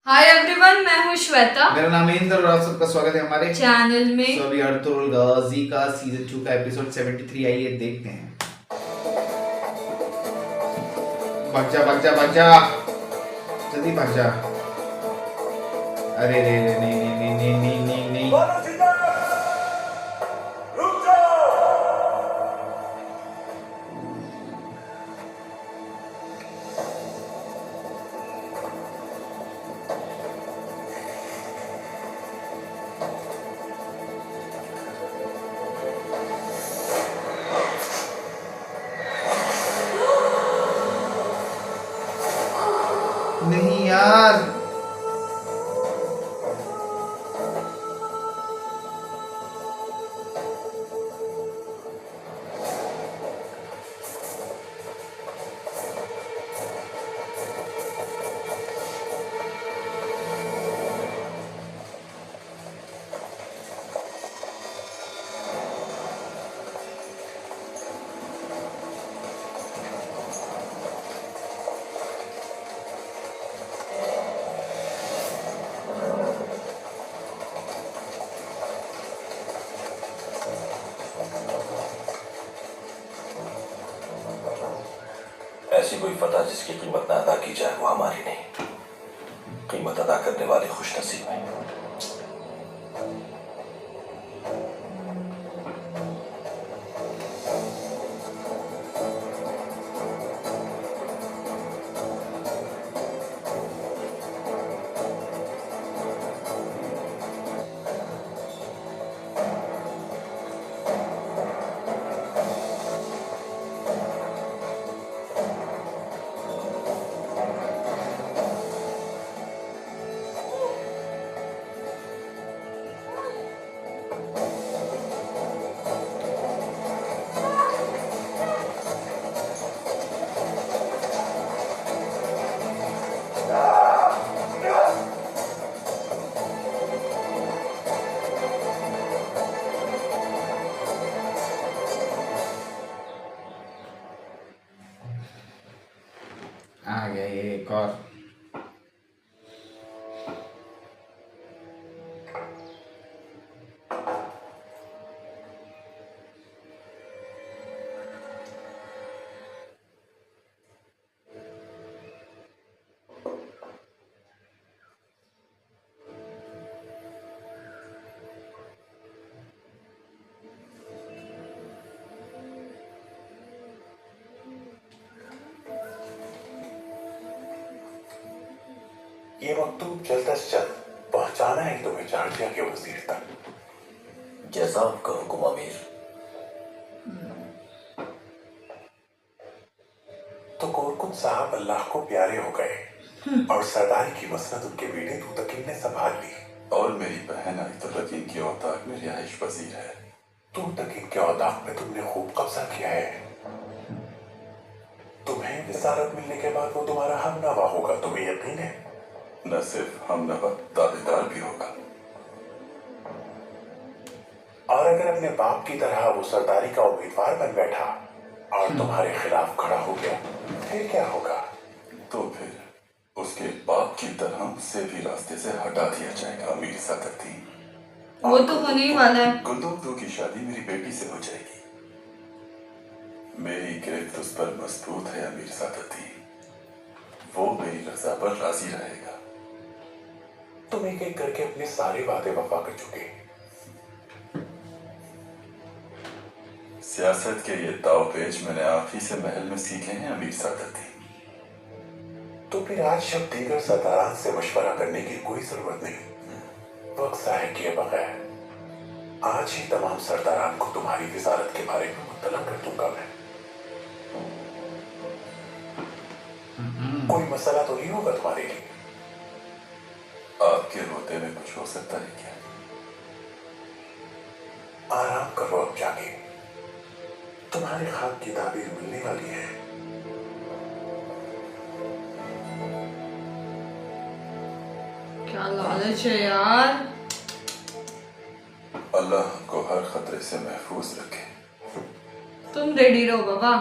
Hi everyone, मैं हूँ श्वेता। मेरा नाम है इंद्र और आप सबका स्वागत है हमारे चैनल में। सो अभी अर्तुगरुल गाजी का सीजन 2 का एपिसोड 73 आइए देखते हैं। भाग जा भाग जा भाग जा, जल्दी भाग जा। अरे रे रे नहीं नहीं नहीं नहीं नहीं नहीं नहीं। रुक जाओ। नहीं यार, ऐसी कोई फतह जिसकी कीमत ना अदा की जाए वो हमारी नहीं, कीमत अदा करने वाले खुशनसीब हैं। आ गया ये एक और। ये मकतूब जल्द से जल्द पहुंचाना है तुम्हें जार्जिया के वजीर तक। जैसा आपका हुक्म अमीर। तो कोरकुन साहब अल्लाह को प्यारे हो गए और सरदारी की मसनद उनके बेटे तूतकीन ने संभाल ली। और मेरी बहन आयतुल्लाकीन की औताक में रिहाइश पजीर है। तूतकीन के औताक में तुमने खूब कब्जा किया है। तुम्हें विसारत मिलने के बाद वो तुम्हारा हमनवा होगा, तुम्हें यकीन है? न सिर्फ हम नवा दावेदार भी होगा। और अगर अपने बाप की तरह वो सरदारी का उम्मीदवार बन बैठा और तुम्हारे खिलाफ खड़ा हो गया, फिर क्या होगा? तो फिर उसके बाप की तरह उसे भी रास्ते से हटा दिया जाएगा। अमीर सादती, वो तो होने ही वाला है। गुंदों की शादी मेरी बेटी से हो जाएगी। मेरी गिरफ्त उस पर मजबूत है अमीर सादती, वो मेरी रजा पर राजी रहेगा। तुम एक एक करके अपने सारे वादे वफा कर चुके। सियासत के ये दाव पेच मैंने आप ही से महल में सीखे हैं अमीर सादती। तो फिर आज शब दीगर सरदारान से मशवरा करने की कोई जरूरत नहीं। वक्त जाया किए बगैर आज ही तमाम सरदारान को तुम्हारी विजारत के बारे में मुत्तला कर दूंगा मैं। कोई मसला तो नहीं होगा तुम्हारे लिए? आपके रोते में कुछ हो सकता है क्या? आराम करो अब जाके, तुम्हारे खाक की ताबीर मिलने वाली है। क्या लालच है यार। अल्लाह हमको हर खतरे से महफूज रखे। तुम रेडी रहो बाबा।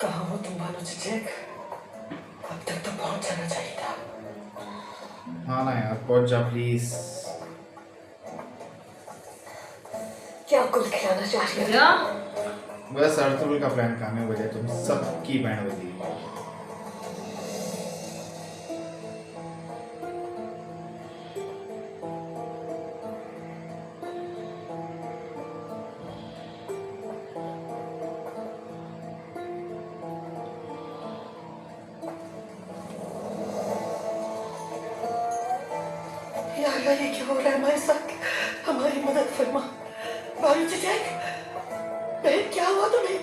कहाँ हो तुम भानु चिचेक? अब तक तो पहुंच जाना चाहिए था। हाँ ना यार, पहुंच जा प्लीज। क्या गुल खिलाना चाह रही हो? क्या? बस अर्तुल का प्लान काम है, वजह तुम सबकी बैंड बजी। यार ये क्या हो रहा है हमारे साथ? हमारी मदद फरमा भानु चिचेक। बहन क्या हुआ तुम्हें?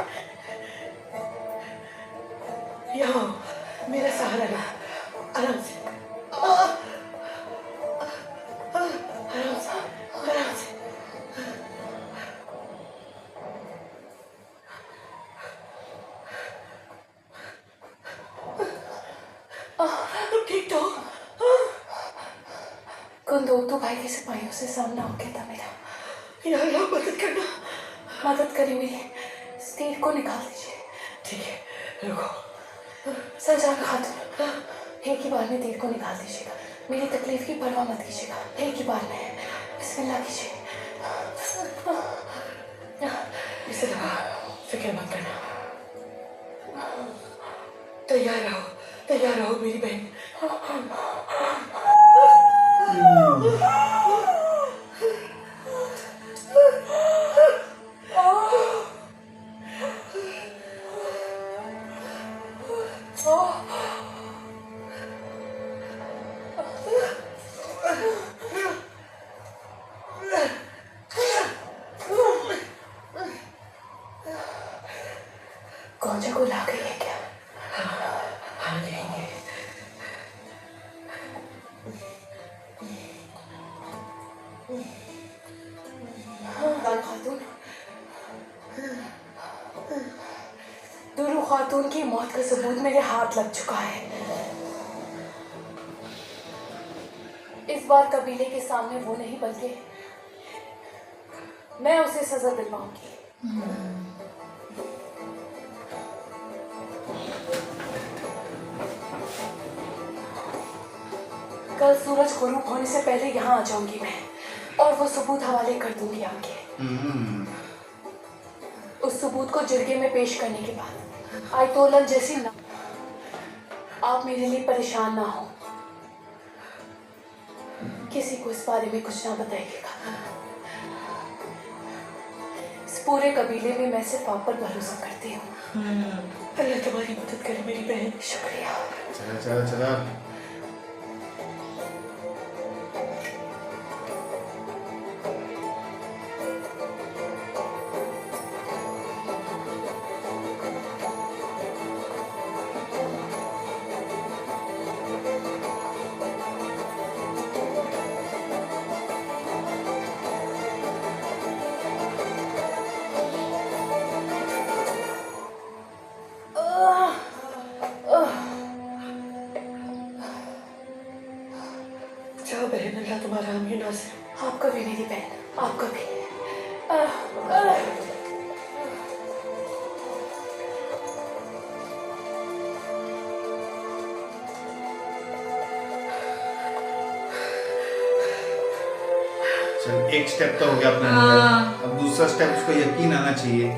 यहाँ मेरा सहारा लो, आराम से। आराम से, आराम से। तुम ठीक तो हो? कुंदोतु भाई के सिपाहियों से सामना हो गया था मेरा। यार मदद करना। मदद करी मेरी, स्टीव को निकाल दीजिए। ठीक है रुको। सरजान खातून, एक ही बार में तीर को निकाल दीजिएगा। मेरी तकलीफ की परवाह मत कीजिएगा, एक ही बार में। बिस्मिल्लाह कीजिए। इसे दबा, फिक्र मत करना। तैयार रहो मेरी बहन। गौजा को ला गई है क्या? हाँ लेंगे। खातून, दुरू खातून की मौत का सबूत मेरे हाथ लग चुका है। इस बार कबीले के सामने वो नहीं बल्कि मैं उसे सजा दिलवाऊंगी। कल सूरज गुरूब होने से पहले यहाँ आ जाऊंगी मैं, और वो सबूत हवाले कर दूंगी आपके। उस सबूत को जिरगे में पेश करने के बाद आयतोलन जैसी ना आप मेरे लिए परेशान ना हो। किसी को इस बारे में कुछ ना बताइएगा। इस पूरे कबीले में मैं सिर्फ आप पर भरोसा करती हूँ। अल्लाह तुम्हारी मदद करे मेरी बहन। शुक्रिया। चला। जाओ बहन, अल्लाह तुम्हारा अमीन नाज़िर। आपका भी मेरी बहन, आपका भी। चल, एक स्टेप तो हो गया अपना। हाँ। अब दूसरा स्टेप उसको यकीन आना चाहिए।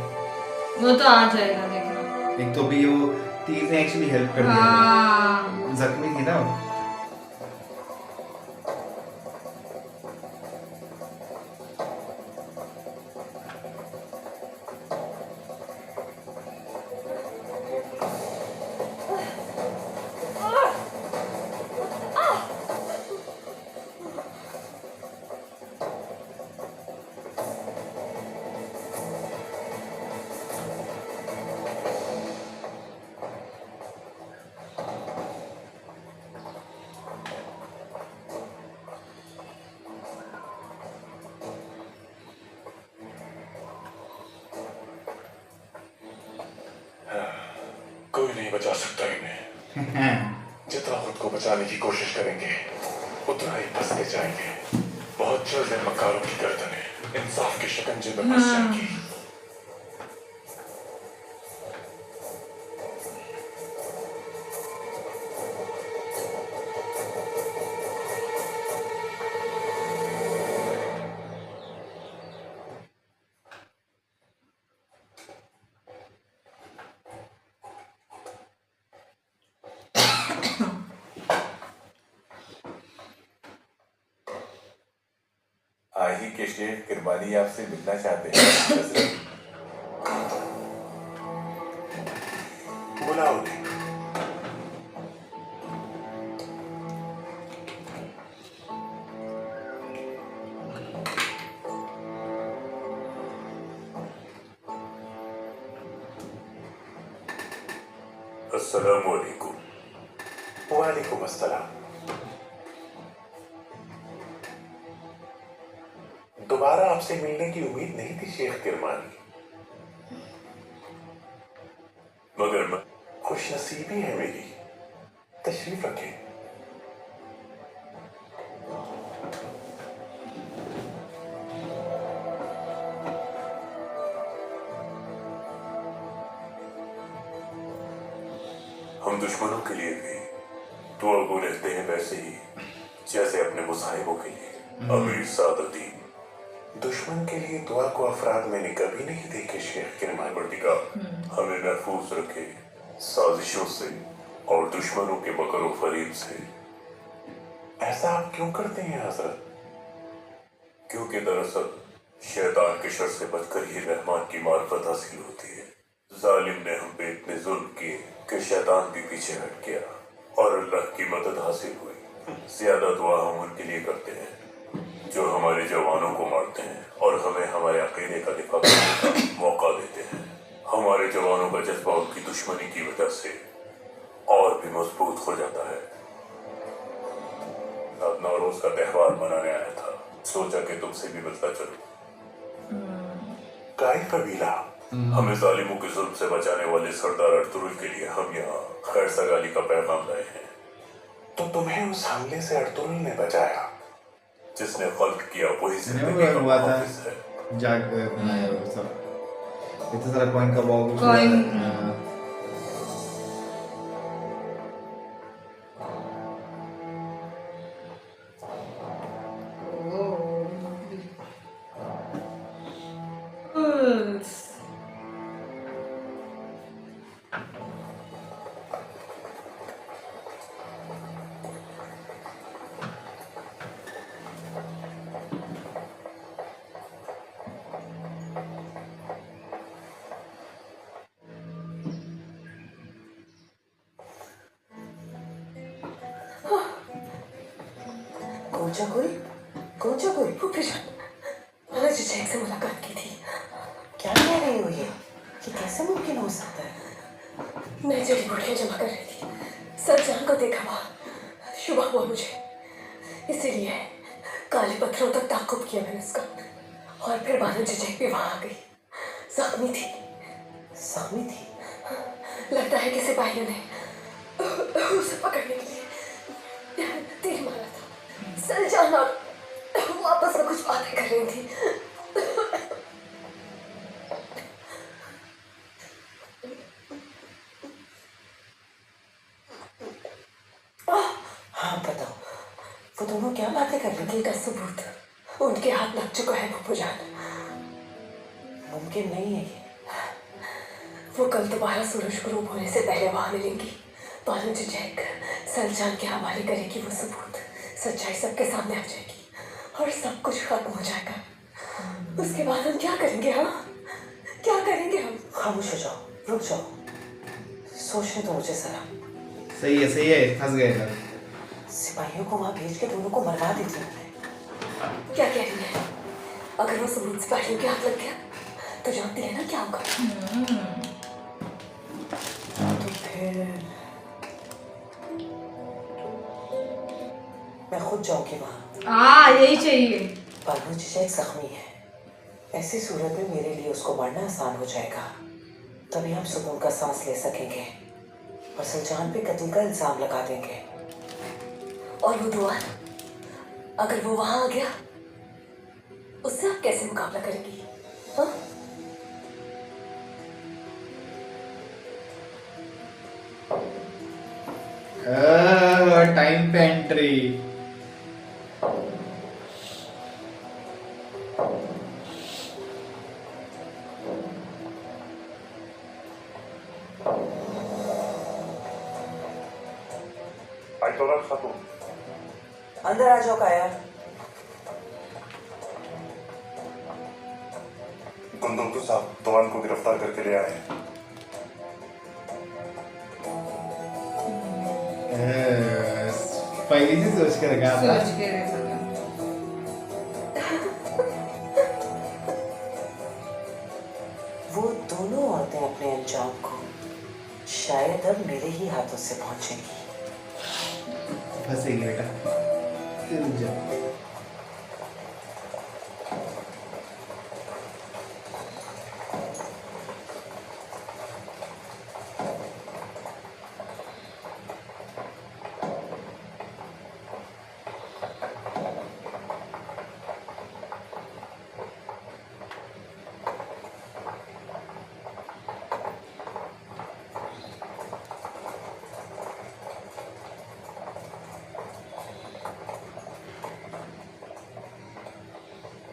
वो तो आ जाएगा, देखना। एक तो भी वो तीर ने एक्चुअली हेल्प कर दिया। हाँ। जख्मी थी ना वो। कोई नहीं बचा सकता इन्हें। जितना खुद को बचाने की कोशिश करेंगे उतना ही फंसते जाएंगे। बहुत जल्द इन मकारों की गर्दनें इंसाफ के शिकंजे में फंस जाएंगी। आही के शेख किरमानी आपसे मिलना चाहते हैं। बुलाओ उन्हें। अस्सलाम वालेकुम। वालेकुम अस्सलाम। दोबारा आपसे मिलने की उम्मीद नहीं थी शेख किरमानी, मगर मैं खुश नसीबी है मेरी। तशरीफ रखें। हम दुश्मनों के लिए भी दुआ गो रहते हैं, वैसे ही जैसे अपने मुसाहिबों के लिए। अमीर सादुद्दीन। दुश्मन के लिए दुआ को अफराद मैंने कभी नहीं देखे शेख किरमानी। परवरदिगार हमें महफूज रखे साजिशों से और दुश्मनों के मकर व फरीब से। ऐसा आप क्यों करते हैं हजरत? क्योंकि दरअसल शैतान के शर से बचकर ही रहमान की मार्फत हासिल होती है। जालिम ने हम पे इतने जुल्म किए कि शैतान भी पीछे हट गया और अल्लाह की मदद हासिल हुई। ज्यादा दुआ हम उनके लिए करते हैं जो हमारे जवानों को मारते हैं और हमें हमारे अकीदे का दिफा करने का मौका देते हैं। हमारे जवानों का जज्बा उनकी दुश्मनी की वजह से और भी मजबूत हो जाता है। अब नौरोज का त्योहार मनाने आया था, सोचा कि तुमसे भी मिलता चलूं। काई कबीला? हमें जालिमों के जुल्म से बचाने वाले सरदार अर्तुगरुल के लिए हम यहाँ खैर सगाली का पैगाम लाए हैं। तो तुम्हें उस हमले से अर्तुगरुल ने बचाया? जिसने खल्क किया वही जिंदगी नहीं, का हुआ था। मुहाफिज है। जाग बनाया वो सब। इतना सारा कॉइन का बॉक्स। Coin। कौन सा कोई? फूफी जान, मैंने जिजैक से मुलाकात की थी। क्या कह रही हो ये कैसे मुमकिन हो सकता है? मैं जड़ी बूटियां जमा कर रही थी, सरजान को देखा वहाँ, शुबह हुआ मुझे, इसीलिए काले पत्थरों तक ताक़ुब किया मैंने उसका। और फिर बानो जिजैक भी वहाँ आ गई, जख्मी थी। जख्मी थी? लगता है कि सिपाहियों ने उसे पकड़ने के लिए तीर मारा था। सरजान और वो आपस में कुछ बातें कर रही थी। हाँ बताओ, वो दोनों क्या बातें कर रही थी? का सबूत उनके हाथ लग चुका है फूफू जान। मुमकिन नहीं है ये। वो कल दोबारा सूरज ग्रूब होने से पहले वहां मिलेंगी। बानो जिजैक सरजान के हवाले करेगी वो सबूत, सच्चाई सबके सामने आ जाएगी और सब कुछ खत्म हो जाएगा। उसके बाद हम क्या करेंगे? हाँ, क्या करेंगे हम? खामोश हो जाओ, रुक जाओ, सोचने दो मुझे जरा। सही है, फंस गए सर। सिपाहियों को वहां भेज के दोनों को मरवा देती हूँ मैं। क्या कह रही है? अगर वो सबूत सिपाहियों के हाथ लग गया तो जानती है ना क्या होगा? तो फिर मैं खुद जाऊंगी वहां। यही चाहिए। बानो जिजैक जख्मी है, ऐसी सूरत में मेरे लिए उसको मारना आसान हो जाएगा, तभी हम सुकून का सांस ले सकेंगे। और सुलझान पे कत्ल का इल्जाम लगा देंगे। और वो दुआ, अगर वो वहां आ गया, उससे आप कैसे मुकाबला करेंगी? हाँ? टाइम पे एंट्री। आयतुल्लाह खातून, अंदर आ जाओ काया। गुंदुम साहब तवान को गिरफ्तार करके ले आए। पहले से सोच के रखा था। सोच के रखा था। वो दोनों औरतें अपने अंजाम को शायद अब मेरे ही हाथों से पहुंचेंगी। फंसेगी बेटा, रुक जा।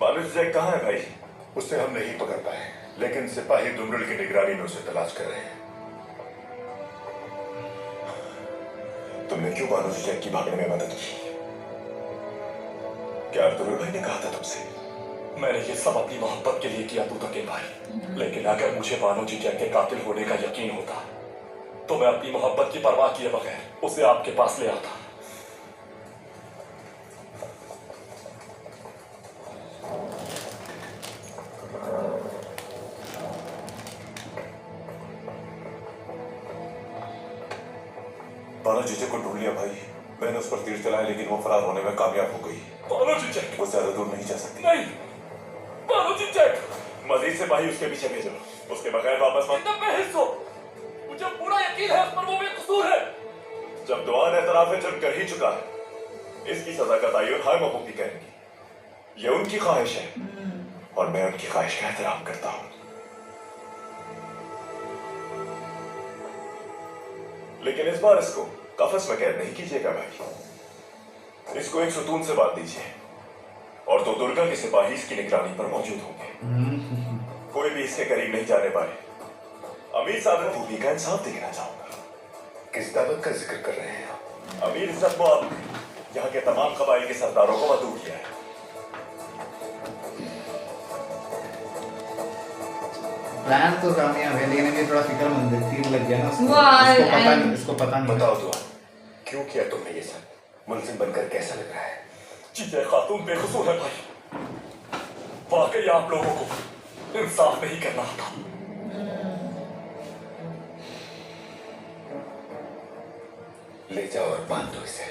बानुज जैक कहाँ है भाई? उसे हम नहीं पकड़ पाए, लेकिन सिपाही दुमरुल की निगरानी में उसे तलाश कर रहे हैं। तुमने क्यों बानुज जैक की भागने में मदद की? क्या दुमरुल भाई ने कहा था तुमसे? मैंने ये सब अपनी मोहब्बत के लिए किया तकीन भाई, लेकिन अगर मुझे बानोजी जैक के कातिल होने का यकीन होता तो मैं अपनी मोहब्बत की परवाह किए बगैर उसे आपके पास ले आता। बानुजी जैक को ढूंढ लिया भाई। मैंने उस पर तीर चलाया, लेकिन वो फरार होने में कामयाब हो गई। बानोजी जैक वो ज्यादा दूर नहीं जा सकती। नहीं, बानोजी जैक मजीद सिपाही उसके पीछे भेजो, उसके बगैर वापस मत। मैं हिस्सों, मुझे पूरा यकीन है उस पर वो बेकसूर है। जब दुआन एतराफ जुर्म कर ही चुका है, इसकी सजा का तयन हाय महबूबी करेंगी। ये उनकी ख्वाहिश है और मैं उनकी ख्वाहिश का एहतराम करता हूँ। लेकिन इस बार इसको कफस में कैद नहीं कीजिएगा भाई। इसको एक सुतून से बांध दीजिए और तो दुर्गा के सिपाही इसकी निगरानी पर मौजूद होंगे। कोई भी इसके करीब नहीं जाने पाए। अमीर साबित भूमि का इंसाफ देखना चाहूंगा। किस दावत का जिक्र कर रहे हैं आप? अमीर इज्जत मुआब ने यहाँ के तमाम कबाइल के सरदारों को मदऊ किया है। प्लान तो कामयाब है, लेकिन अभी थोड़ा फिक्रमंद है। तीर लग गया ना उसको। वाह, इसको पता नहीं, इसको पता नहीं। बताओ दुआ, क्यों किया तुमने ये सब? मुलजिम बनकर कैसा लग रहा है? जीजे खातून बेकसूर है भाई, वाकई आप लोगों को इंसाफ नहीं करना आता। ले जाओ और बांध दो इसे।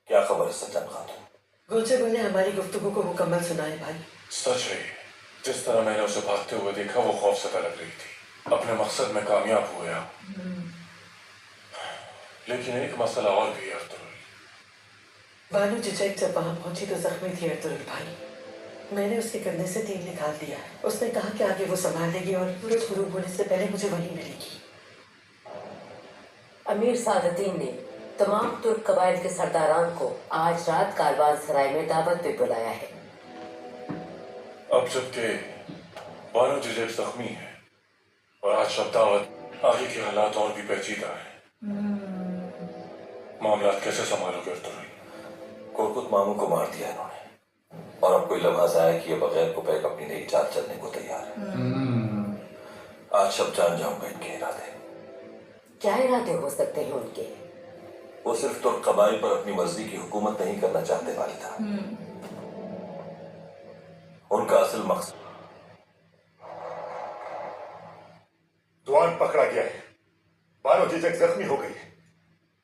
क्या खबर है सज्जन खातून? गुलचगुल ने हमारी गुफ्तगू को मुकम्मल सुना है भाई। सच है, जिस तरह मैंने उसे भागते हुए देखा वो खौफ से लग रही थी। अपने मकसद में कामयाब हुए आप, लेकिन एक मसला और भी है अर्तुल। बानू जिजैक जब वहां पहुंची तो जख्मी थी अर्तुल भाई। मैंने उसके कंधे से तेल निकाल दिया। उसने कहा कि आगे वो संभाल लेगी और सूरज गुरूब होने से पहले मुझे वही मिलेगी। अमीर सादुद्दीन ने तमाम तुर्क कबाइल के सरदारान को आज रात कारवान सराय में दावत पे बुलाया है। अब जबकि बानो जिजेक जख्मी है और आज शब दावत, आगे के हालात और भी पेचीदा है। मामला कैसे संभालोगे तुम? कोरकुत मामू को मार दिया इन्होंने और अब कोई लम्हा जाया कि ये बगैर कुपैक अपनी नई चाल चलने को तैयार है। आज शब जान जाऊंगा इनके इरादे। क्या इरादे हो सकते हैं उनके? वो सिर्फ तुर्क कबाइल पर अपनी मर्जी की हुकूमत नहीं करना चाहते वालिदा। उनका असल मकसद दुआन पकड़ा गया है। बानो जिजेक जख्मी हो गई।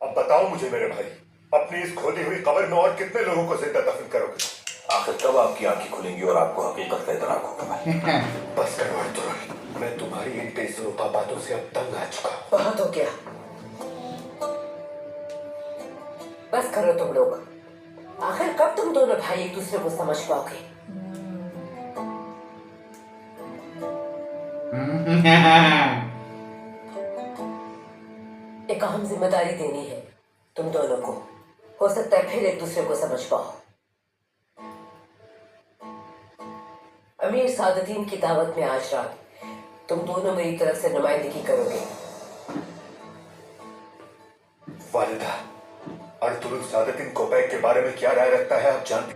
अब बताओ मुझे मेरे भाई, अपनी इस खोदी हुई कब्र में और कितने लोगों को जिंदा दफन करोगे? आखिर कब आपकी आंखें खुलेंगी और आपको हकीकत का इदराक होगा? बस करो अर्तुगरुल, मैं तुम्हारी इन बेसुरों बातों से अब तंग आ चुका। बहुत हो गया। बस करो तुम लोग। आखिर कब तुम दोनों भाई एक दूसरे को समझ पाओगे? एक अहम जिम्मेदारी देनी है तुम दोनों को। हो सकता है फिर एक दूसरे को समझ पाओ। अमीर सादुद्दीन की दावत में आज रात तुम दोनों मेरी तरफ से नुमाइंदगी करोगे। वालिदा, अर्तुगरुल सादुद्दीन कोपैक के बारे में क्या राय रखता है आप जानते?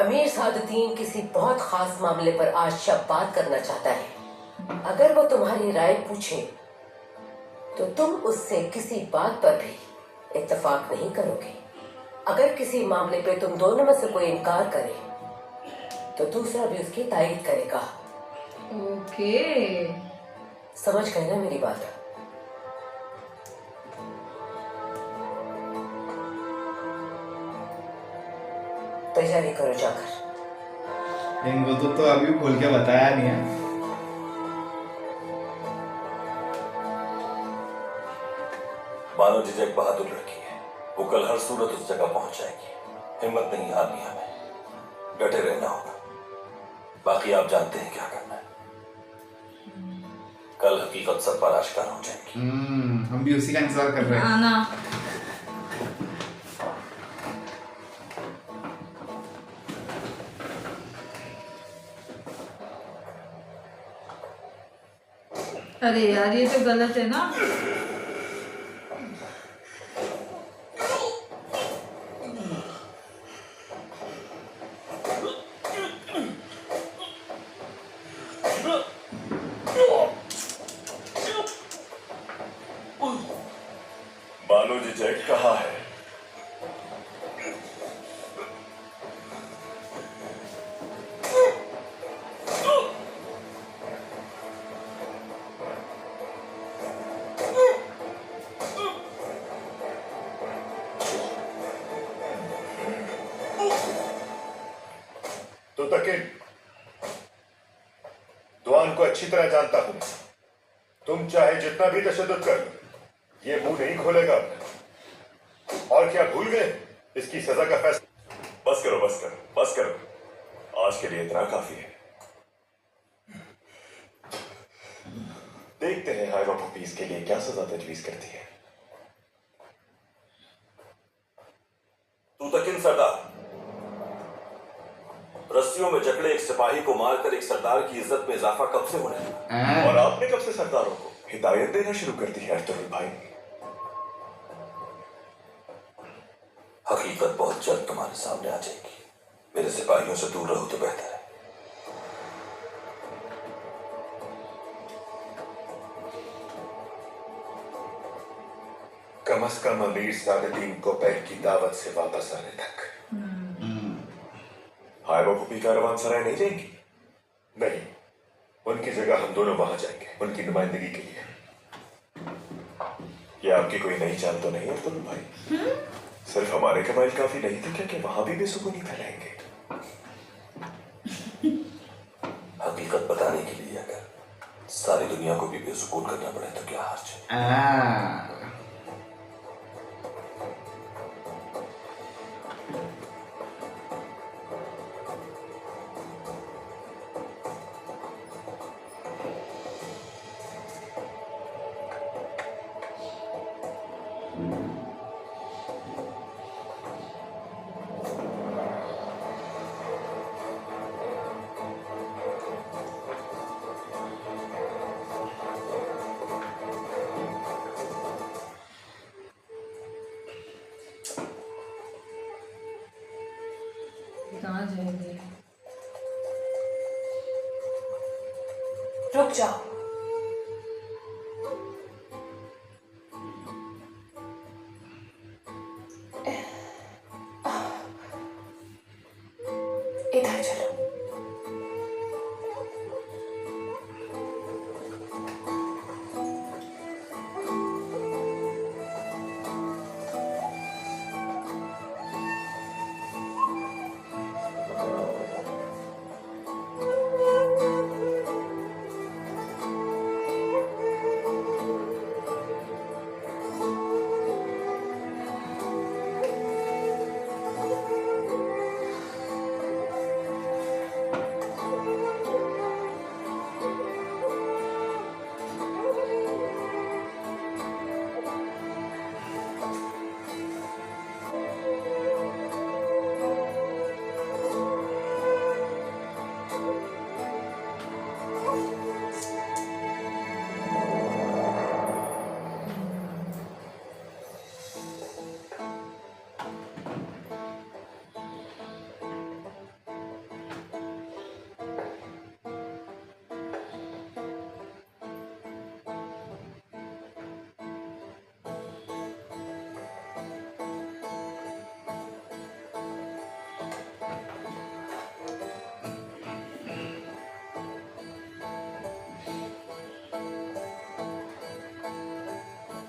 अमीर सादुद्दीन किसी बहुत खास मामले पर आज शब बात करना चाहता है। अगर वो तुम्हारी राय पूछे तो तुम उससे किसी बात पर भी इत्तेफाक नहीं करोगे। अगर किसी मामले पे तुम दोनों में से कोई इनकार करे तो दूसरा भी उसकी तायीद करेगा। ओके। समझ गए ना मेरी बात? तैयारी करो जाकर। इनको तो अभी खोल के बताया नहीं है। बानो जिजेक बहादुर लड़की है। वो कल हर सूरत उस जगह पहुंच जाएगी। हिम्मत नहीं हारनी हमें, डटे रहना होगा। बाकी आप जानते हैं क्या करना है। कल हकीकत सब पर आश्कार हो जाएगी। हम भी उसी का इंतजार कर रहे हैं। आना। अरे यार ये तो गलत है ना। बानो जिजेक कहाँ है? तो तकिन, दुआन को अच्छी तरह जानता हूं। तुम चाहे जितना भी तशद्दुद कर लो, ये मुंह नहीं खोलेगा। और क्या भूल गए? इसकी सजा का फैसला। बस करो, बस करो, बस करो। आज के लिए इतना काफी है। देखते हैं हाइवा पुप्पी इसके लिए क्या सजा तजवीज करती है। तू तकिन सरदार, रस्सियों में जकड़े एक सिपाही को मारकर एक सरदार की इज्जत में इजाफा कब से होने लगा? और आपने कब से सरदारों को हिदायत देना शुरू कर दी है अर्तुगरुल भाई? हकीकत बहुत जल्द तुम्हारे सामने आ जाएगी। मेरे सिपाहियों से दूर रहो तो बेहतर है। कम से कम अमीर सादुद्दीन कोपैक की दावत से वापस आने तक। हाइवा पुप्पी कारवान सराय नहीं जाएंगी? नहीं, उनकी जगह हम दोनों वहां जाएंगे उनकी नुमाइंदगी के लिए। ये आपकी कोई नई चाल तो नहीं है अर्तुगरुल भाई? सिर्फ हमारे कबाइल काफी नहीं थे क्या कि वहां भी बेसुकूनी फैलाएंगे? हकीकत बताने के लिए अगर सारी दुनिया को भी बेसुकून करना पड़े तो क्या हर्ज है? कहाँ जाएगी? रुक जाओ। इधर चलो।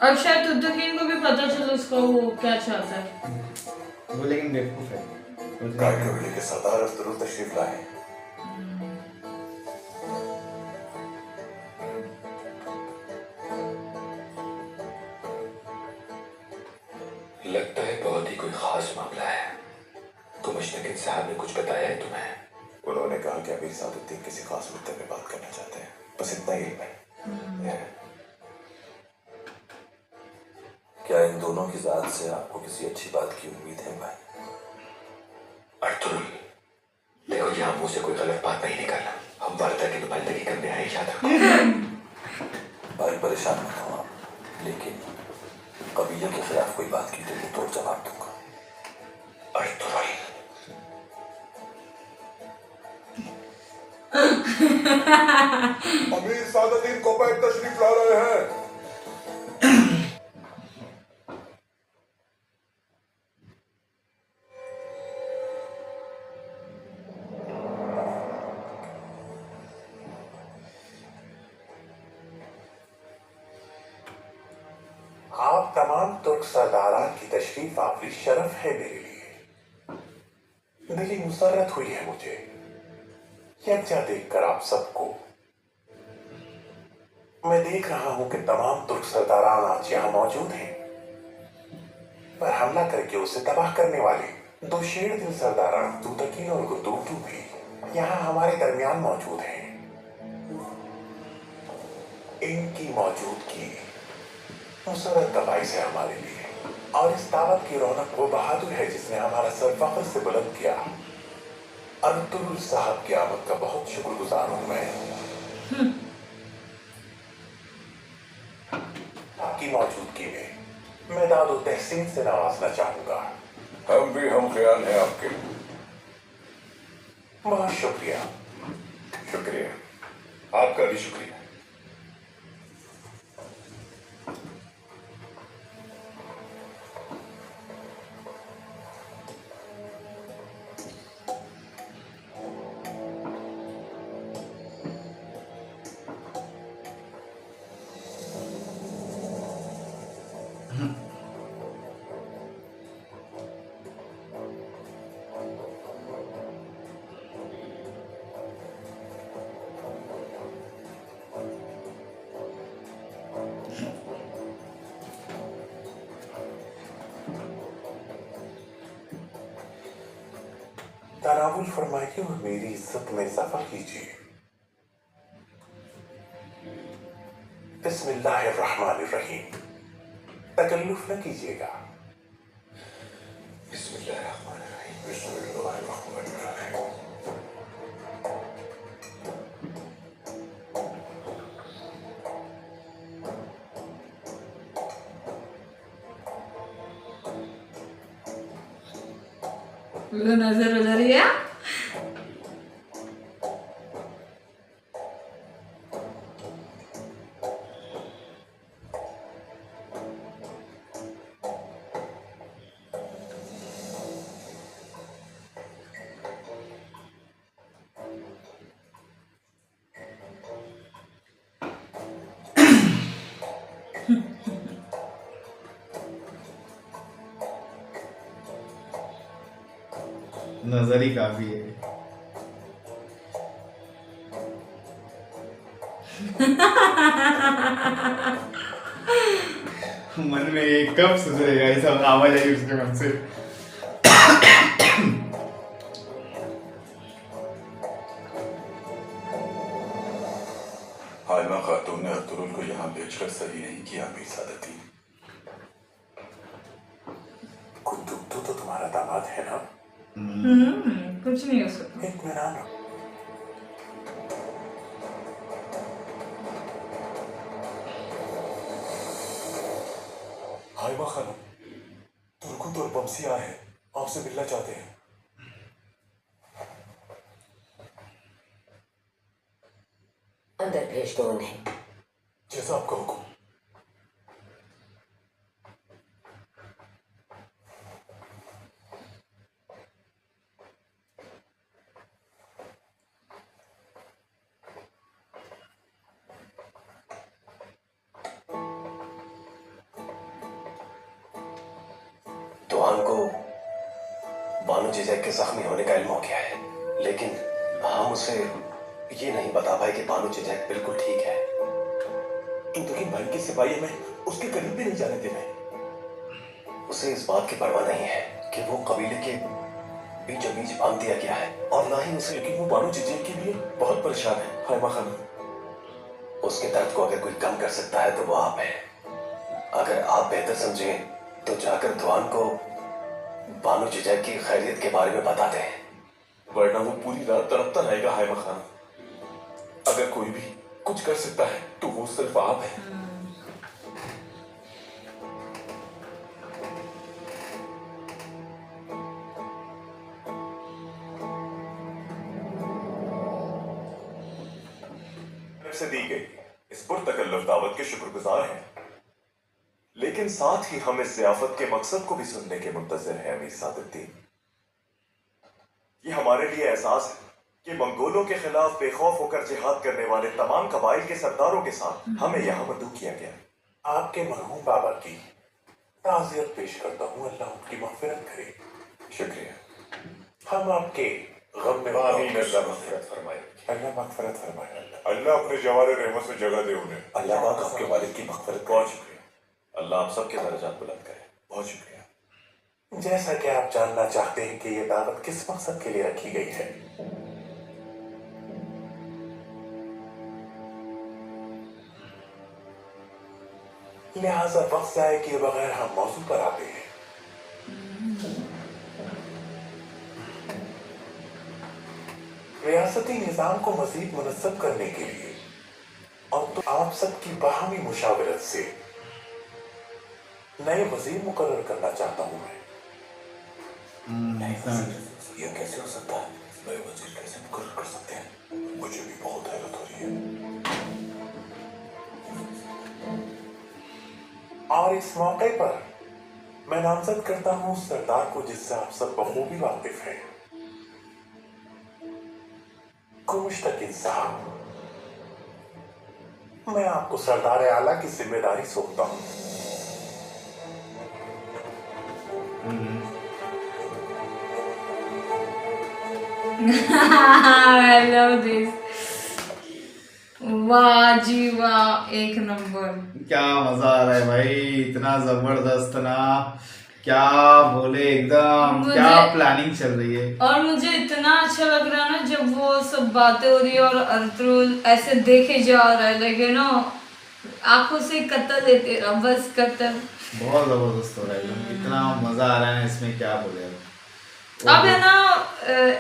अब शायद तुद्दकीन को भी पता चलो उसका वो क्या चाहता है। वो लेकिन बेवकूफ है। गाय कबीले के सरदार अख्तरुल तशरीफ लाए। लगता है बहुत ही कोई खास मामला है। तो मुश्तकिन साहब ने कुछ बताया है तुम्हें? उन्होंने कहा कि अमीर सादुद्दीन किसी खास मुद्दे पे बात करना चाहते हैं, बस इतना ही है। क्या इन दोनों की जात से आपको किसी अच्छी बात की उम्मीद है भाई? अर्तुल, देखो यहाँ मुंह से कोई गलत बात नहीं निकालना। हम वार्ता की नुमाइंदगी करने आए, याद रखो। भाई परेशान मत हो आप, लेकिन कबीले के खिलाफ कोई बात की तो तोड़ जवाब दूंगा। अर्तुल, अमीर सादुद्दीन कोपैक तशरीफ ला रहे हैं। आप तमाम तुर्क सरदारान की तशरीफ आवरी शरफ है मेरे लिए। दिली मुसर्रत हुई है मुझे यकजा देखकर आप सबको। मैं देख रहा हूं कि तमाम तुर्क सरदारान आज यहां मौजूद हैं, पर हमला करके उसे तबाह करने वाले दो शेर दिल सरदारान तुतकीन और गुतुतू भी यहां हमारे दरमियान मौजूद हैं। इनकी मौजूदगी मुसरत दवाई है हमारे लिए, और इस दावत की रौनक वो बहादुर है जिसने हमारा सर फख्र से बुलंद किया। अर्तुल साहब की आमद का बहुत शुक्रगुजार हूं मैं। आपकी मौजूदगी में मैं दादो तहसीन से नवाजना चाहूंगा। हम भी हम ख्याल हैं आपके। बहुत शुक्रिया। शुक्रिया, आपका भी शुक्रिया। तनावुल फरमाइए और मेरी इज्जत में इजाफा कीजिए। बिस्मिल्लाहिर्रहमानिर्रहीम। तकल्लुफ न कीजिएगा। बिस्मिल्लाहिर्रहमानिर्रहीम। बिस्मिल्लाहिर्रहमानिर्रहीम। वो नजर उधर ही है। नजर ही काफी है। मन में ये कब सुधरेगा, ये सब आवाज आई उसके मन से। हाइमा खातून ने अब्दुल को यहाँ भेजकर सही नहीं किया अमीर सादती। कुद्दू तो तुम्हारा दामाद है ना? कुछ नहीं हो सकता। इत्मीनान। हाइमा खानम, तुर्कुत और बमसिया है, आपसे मिलना चाहते हैं। अंदर भेज दो उन्हें। जैसा आपका हुक्म। दुआन को बानो जीजा के जख्मी होने का इल्म हो गया है, लेकिन हम उसे ये नहीं बता पाए कि बानो जीजा बिल्कुल ठीक है। लेकिन भाई के सिपाही हमें उसके करीब भी नहीं जाने दे रहे। उसे इस बात की परवाह नहीं है कि वो कबीले के बीचों बीच बांध दिया गया है, और ना ही उसे, लेकिन वो बानो जीजा के लिए बहुत परेशान है। हाइमा खानम, उसके दर्द को अगर कोई कम कर सकता है तो वो आप है। अगर आप बेहतर समझें तो जाकर दुआन को बानो जीजा की खैरियत के बारे में बता दें, वरना वो पूरी रात तड़पता रहेगा। हाइमा खानम, अगर कोई भी कुछ कर सकता है तो वो सिर्फ आप है। से दी गई इस पुरतकल्लुफ दावत के शुक्रगुजार हैं, लेकिन साथ ही हम इस ज़ियाफत के मकसद को भी सुनने के मुंतज़िर हैं अमीर सादुद्दीन। ये हमारे लिए एहसास है कि मंगोलों के खिलाफ बेखौफ होकर जिहाद करने वाले तमाम कबाइल के सरदारों के साथ हमें यहाँ मदऊ किया गया। आपके मरहूम बाबा की ताज़ियत पेश करता हूँ, अल्लाह उनकी मग़फ़िरत करे। शुक्रिया। हम आपके गम में आमीन। अल्लाह मग़फ़िरत फरमाए। अल्लाह मग़फ़िरत फरमाए। अल्लाह अपने जवारे रहमत से जगह दे उन्हें। अल्लाह पाक आपके वालिद की मग़फ़िरत बहुत करे। शुक्रिया। अल्लाह आप सबके दर्जात बुलंद करे। बहुत शुक्रिया। जैसा कि आप जानना चाहते हैं कि ये दावत किस मकसद के लिए रखी गई है, लिहाजा वक्त जाए किए बगैर हम मौजू पर आते हैं। रियासती निजाम को मजीद मुनज़्ज़म करने के लिए और तो आप सबकी बाहमी मुशावरत से नए वजीर मुकर्रर करना चाहता हूं मैं। नए वजीर? यह कैसे हो सकता है? नए वजीर कैसे मुकर्रर कर सकते हैं? मुझे भी बहुत हैरत हो रही है। और इस मौके पर मैं नामजद करता हूं उस सरदार को जिससे आप सब बखूबी वाकिफ हैं, मुश्तकिन साहब। मैं आपको सरदार आला की जिम्मेदारी सौंपता हूं। I love this. वाह जी वाह, एक नंबर। क्या मजा आ रहा है भाई, इतना जबरदस्त ना, क्या बोले एकदम, क्या प्लानिंग चल रही है। और मुझे इतना अच्छा लग रहा है ना जब वो सब बातें हो रही है और अर्तुल ऐसे देखे जा रहा है, लेकिन ना आंखों से कत्ल देते रहा, बस कत्ल। बहुत जबरदस्त हो रहा है एकदम, इतना मजा आ रहा है इसमें, क्या बोले। अब है ना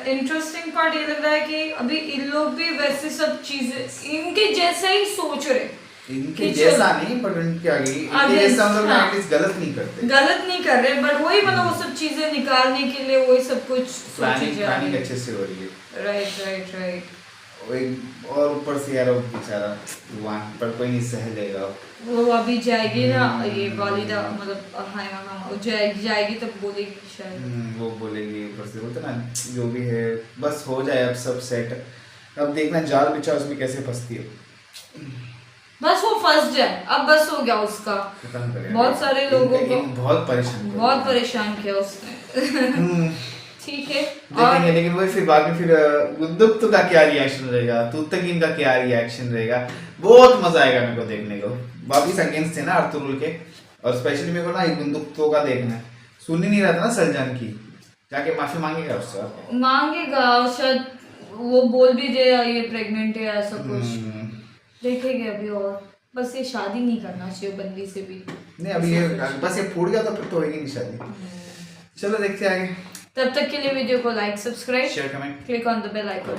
इंटरेस्टिंग पार्ट ये लग रहा है कि अभी इन लोग भी वैसे सब चीजें इनके जैसे ही सोच रहे, इनके कि जैसा चलो। नहीं, पर इनके आगे इनके आगे, जैसा मतलब हाँ। एटलीस्ट गलत नहीं करते। गलत नहीं कर रहे, बट वही मतलब वो सब चीजें निकालने के लिए वही सब कुछ सोची प्लानिंग जा रही अच्छे से हो रही है। राइट। और ऊपर से यार वो बेचारा वहाँ पर कोई नहीं सह लेगा। वो अभी जाएगी ना, ये वालिदा मतलब हाँ जाएगी तब बोलेगी शायद। वो बोलेगी ऊपर से, बोलते ना जो भी है बस हो जाए अब सब सेट। अब देखना जाल बिछा उसमें कैसे फंसती है। बस वो फंस जाए, अब बस हो गया उसका। खत्म करें। बहुत सारे लोगों को बहुत परेशान किया उसने। ठीक है। देखेंगे, लेकिन वही फिर बाद में फिर गुंदुक का क्या रिएक्शन रहेगा, तुतकीन का क्या रिएक्शन रहेगा, बहुत मजा आएगा मेरे को देखने को। वापिस अगेंस्ट थे ना अर्तुगरुल के, और स्पेशली मेरे को ना गुंदुक का देखना है। सुन ही नहीं रहा था ना सलजान की, जाके माफी मांगेगा उससे। मांगेगा शायद, वो बोल भी दे ये प्रेग्नेंट है ऐसा कुछ, देखेंगे अभी। और बस ये शादी नहीं करना चाहिए बंदी से भी। नहीं अभी ये बस ये फूट गया तो फिर तो होगी नहीं शादी। चलो देखते आगे। तब तक के लिए वीडियो को like, subscribe, share, comment, click on the bell icon.